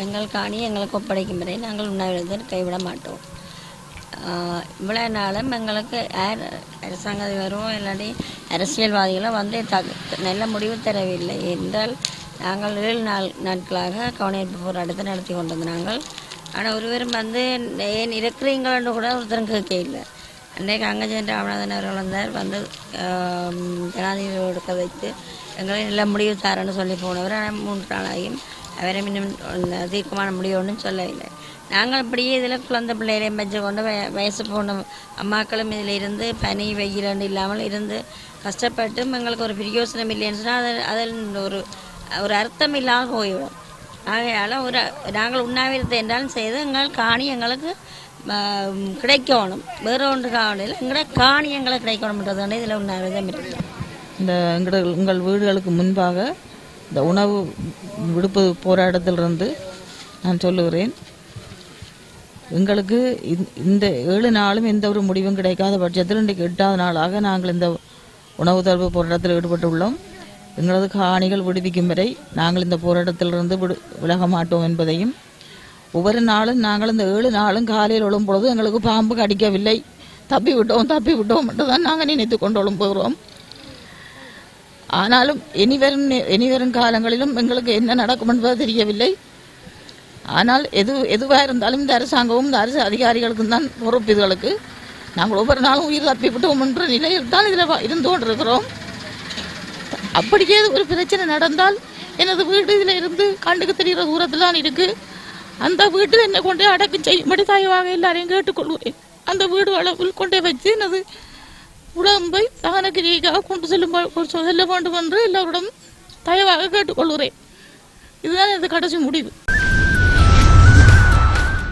எங்கள் காணி எங்களுக்கு ஒப்படைக்கும் வரை நாங்கள் உண்ணாவிரதத்தை கைவிட மாட்டோம். இவ்வளோ நாளும் எங்களுக்கு அரசாங்க அதிபரும் இல்லாட்டி அரசியல்வாதிகளும் வந்து நல்ல முடிவு தரவில்லை என்றால் நாங்கள் 7 நாட்களாக கவனிப்பு போராட்டத்தை நடத்தி கொண்டிருந்தோம் நாங்கள். ஆனால் ஒருவரும் வந்து ஏன் இருக்கிறீங்களன்னு கூட ஒருத்தரும் கேட்க இல்லை. அன்றைக்கு அங்கஜன் ராமநாதன் அவர்கள் வந்தார், வந்து ஜனாதிபதி எடுக்க வைத்து எங்களை நல்ல முடிவு தாரன்னு சொல்லி போனவர். ஆனால் 3 நாளாகியும் அவரை இன்னும் தீர்க்கமான முடிவு ஒன்றும் சொல்லவில்லை. நாங்கள் இப்படியே இதில் குழந்தை பிள்ளைகளையும் வச்சு கொண்டு வயசு போன அம்மாக்களும் இதில் இருந்து பனி வெயிலண்டு இல்லாமல் இருந்து கஷ்டப்பட்டும் எங்களுக்கு ஒரு பிரயோசனம் இல்லைன்னு சொன்னால் அதில் ஒரு அர்த்தம் இல்லாமல் போய்விடும். ஆகையால் நாங்கள் உண்ணாவிரதத்தை என்றாலும் செய்து எங்கள் காணி எங்களுக்கு கிடைக்கணும். வேறு ஒன்று காவலில் எங்களோட காணி எங்களுக்கு கிடைக்கணும்ன்றது இதில் உண்ணாவிரதம் இருக்குது. இந்த உங்கள் வீடுகளுக்கு முன்பாக இந்த உணவு விடுப்பு போராட்டத்திலிருந்து நான் சொல்லுகிறேன், எங்களுக்கு இந்த 7 நாளும் எந்த ஒரு முடிவும் கிடைக்காத பட்சத்தில் இன்றைக்கு 8வது நாளாக நாங்கள் இந்த உணவு தடுப்பு போராட்டத்தில் ஈடுபட்டுள்ளோம். எங்களது காணிகள் விடுவிக்கும் வரை நாங்கள் இந்த போராட்டத்திலிருந்து விலக மாட்டோம் என்பதையும், ஒவ்வொரு நாளும் நாங்கள் இந்த 7 நாளும் காலையில் எழும் பொழுது எங்களுக்கு பாம்பு கடிக்கவில்லை, தப்பி விட்டோம் மட்டும் தான் நாங்கள் நினைத்து கொண்டு எழும்புகிறோம். ஆனாலும் இனிவரும் காலங்களிலும் எங்களுக்கு என்ன நடக்கும் என்பது தெரியவில்லை. ஆனால் எதுவாக இருந்தாலும் இந்த அரசாங்கமும் இந்த அரசு அதிகாரிகளுக்கும் தான் பொறுப்பு. இதுகளுக்கு நாங்கள் ஒவ்வொரு நாளும் உயிர் தப்பிவிட்டோம் என்ற நிலையில் தான் இதில் இருந்து கொண்டிருக்கிறோம். அப்படியே ஒரு பிரச்சனை நடந்தால் எனது வீடு இதில் இருந்து கண்டுக்கு தெரிகிற தூரத்தில் தான் இருக்குது. அந்த வீட்டில் என்னை கொண்டே அடக்கம் செய்யும்படி தயவாக எல்லாரையும் கேட்டுக்கொள்கிறேன். அந்த வீடு அளவில் கொண்டே வச்சு எனது உடம்பை தகனக்கிரியாக கொண்டு செல்ல வேண்டும் என்று எல்லோரிடம் தயவாக கேட்டுக்கொள்கிறேன். இதுதான் எனது கடைசி முடிவு.